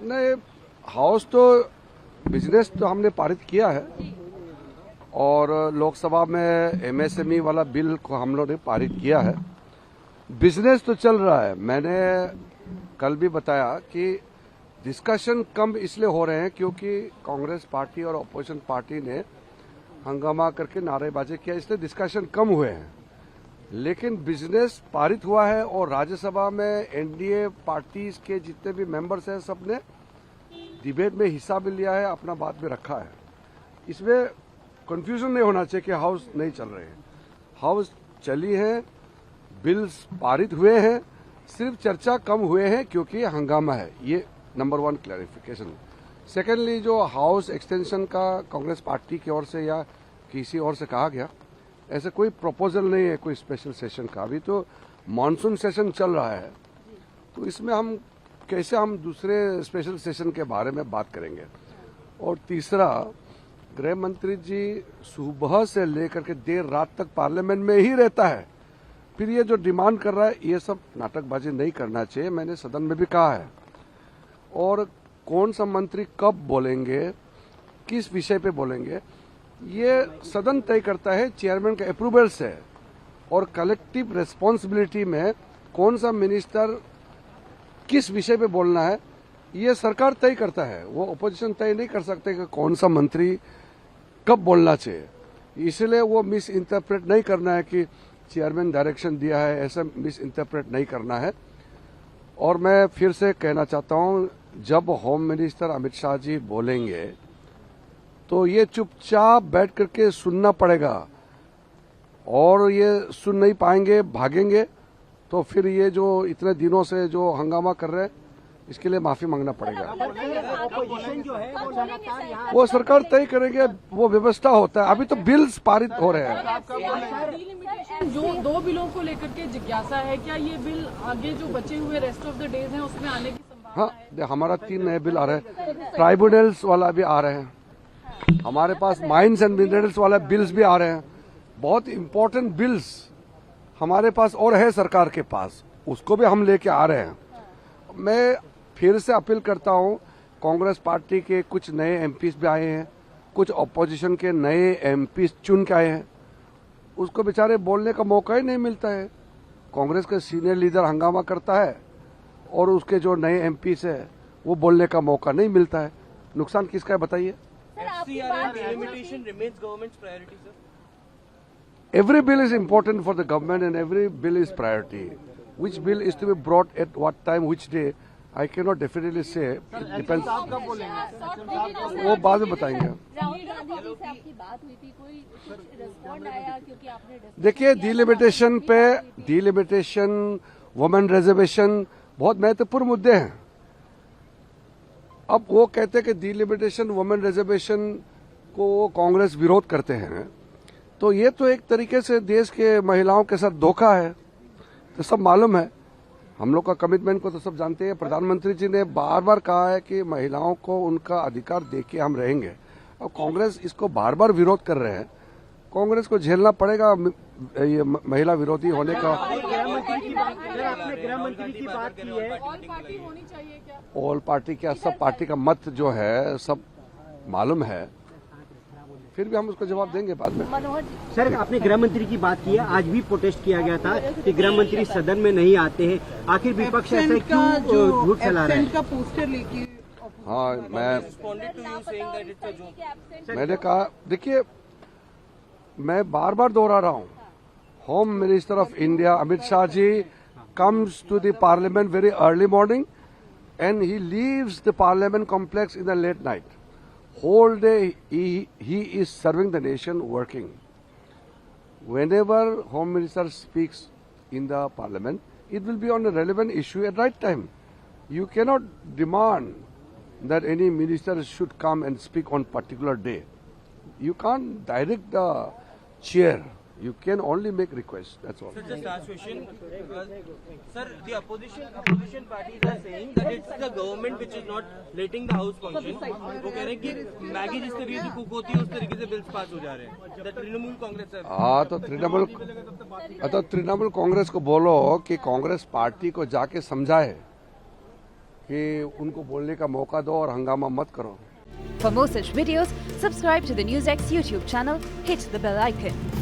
नहीं, हाउस तो बिजनेस तो हमने पारित किया है और लोकसभा में एमएसएमई वाला बिल को हम लोग ने पारित किया है। बिजनेस तो चल रहा है। मैंने कल भी बताया कि डिस्कशन कम इसलिए हो रहे हैं क्योंकि कांग्रेस पार्टी और अपोजिशन पार्टी ने हंगामा करके नारेबाजी किया, इसलिए डिस्कशन कम हुए हैं। लेकिन बिजनेस पारित हुआ है और राज्यसभा में एनडीए पार्टी के जितने भी मेंबर्स हैं सबने डिबेट में हिस्सा भी लिया है, अपना बात भी रखा है। इसमें कंफ्यूजन नहीं होना चाहिए कि हाउस नहीं चल रहे हैं। हाउस चली है, बिल्स पारित हुए हैं, सिर्फ चर्चा कम हुए हैं क्योंकि हंगामा है। ये नंबर 1 क्लैरिफिकेशन। सेकेंडली, जो हाउस एक्सटेंशन का कांग्रेस पार्टी की ओर से या किसी और से कहा गया, ऐसे कोई प्रपोजल नहीं है कोई स्पेशल सेशन का। अभी तो मानसून सेशन चल रहा है, तो इसमें हम कैसे हम दूसरे स्पेशल सेशन के बारे में बात करेंगे। और तीसरा, गृह मंत्री जी सुबह से लेकर के देर रात तक पार्लियामेंट में ही रहता है, फिर ये जो डिमांड कर रहा है ये सब नाटकबाजी नहीं करना चाहिए। मैंने सदन में भी कहा है। और कौन सा मंत्री कब बोलेंगे, किस विषय पे बोलेंगे, ये सदन तय करता है चेयरमैन के अप्रूवल से। और कलेक्टिव रिस्पॉन्सिबिलिटी में कौन सा मिनिस्टर किस विषय पे बोलना है ये सरकार तय करता है। वो अपोजिशन तय नहीं कर सकते कि कौन सा मंत्री कब बोलना चाहिए। इसलिए वो मिस इंटरप्रेट नहीं करना है कि चेयरमैन डायरेक्शन दिया है, ऐसा मिस इंटरप्रेट नहीं करना है। और मैं फिर से कहना चाहता हूं, जब होम मिनिस्टर अमित शाह जी बोलेंगे तो ये चुपचाप बैठ करके सुनना पड़ेगा। और ये सुन नहीं पाएंगे, भागेंगे, तो फिर ये जो इतने दिनों से जो हंगामा कर रहे हैं इसके लिए माफी मांगना पड़ेगा। वो सरकार तय करेंगे, वो व्यवस्था होता है। अभी तो बिल्स पारित हो रहे हैं। जो 2 बिलों को लेकर के जिज्ञासा है, क्या ये बिल आगे जो बचे हुए रेस्ट ऑफ द डेज हैं उसमें आने की संभावना है? हाँ, हमारा 3 नए बिल आ रहे हैं। ट्राइब्यूनल्स वाला भी आ रहे हैं, हमारे पास माइंस एंड मिनरल्स वाला बिल्स भी आ रहे हैं। बहुत इंपॉर्टेंट बिल्स हमारे पास और है सरकार के पास, उसको भी हम लेके आ रहे हैं। मैं फिर से अपील करता हूं, कांग्रेस पार्टी के कुछ नए एमपीज भी आए हैं, कुछ ऑपोजिशन के नए एमपीज चुन के आए हैं, उसको बेचारे बोलने का मौका ही नहीं मिलता है। कांग्रेस का सीनियर लीडर हंगामा करता है और उसके जो नए एमपीज है वो बोलने का मौका नहीं मिलता है। नुकसान किसका है बताइए? Every bill is important for the government and every bill is priority. Which bill is to be brought at what time, which day, I cannot definitely say. It depends. वो बाद में बताएंगे। राहुल गांधी जी से आपकी बात हुई थी, कोई कुछ रिस्पॉन्ड आया? क्योंकि आपने देखिए, डिलिमिटेशन पे, डिलिमिटेशन, वुमेन रिजर्वेशन बहुत महत्वपूर्ण मुद्दे हैं। अब वो कहते हैं कि डिलिमिटेशन, वुमेन रिजर्वेशन को कांग्रेस विरोध करते हैं, तो ये तो एक तरीके से देश के महिलाओं के साथ धोखा है। तो सब मालूम है, हम लोग का कमिटमेंट को तो सब जानते हैं। प्रधानमंत्री जी ने बार बार कहा है कि महिलाओं को उनका अधिकार देके हम रहेंगे। अब कांग्रेस इसको बार बार विरोध कर रहे हैं, कांग्रेस को झेलना पड़ेगा ये महिला विरोधी होने का। आपने गृह मंत्री की बात की है, ऑल पार्टी होनी चाहिए क्या? ऑल पार्टी क्या, सब पार्टी का मत जो है सब मालूम है, फिर भी हम उसको जवाब देंगे बाद में। सर, आपने गृह मंत्री की बात की है, आज भी प्रोटेस्ट किया गया था कि गृह मंत्री सदन में नहीं आते हैं। आखिर विपक्ष ऐसे क्यों झूठ फैला रहा है? का पोस्टर लेके हाँ, मैंने कहा, देखिए मैं बार बार दोहरा रहा हूँ, home minister of India Amit Shah ji comes to the parliament very early morning and he leaves the parliament complex in the late night. Whole day he is serving the nation, working. Whenever Home Minister speaks in the parliament, it will be on a relevant issue at right time. You cannot demand that any minister should come and speak on particular day. You can't direct the chair. You can only make requests. That's all. Sir, just last question. Sir, the opposition parties are saying that it's the government which is not letting the house function. वो कह रहे हैं कि Maggi जिस तरीके से cook होती है उस तरीके से बिल्स पास हो जा रहे हैं। The तृणमूल कांग्रेस है। हाँ, तो तृणमूल कांग्रेस को बोलो कि कांग्रेस पार्टी को जाके समझाए कि उनको बोलने का मौका दो और हंगामा मत करो। For more such videos, subscribe to the NewsX YouTube channel, hit the bell icon.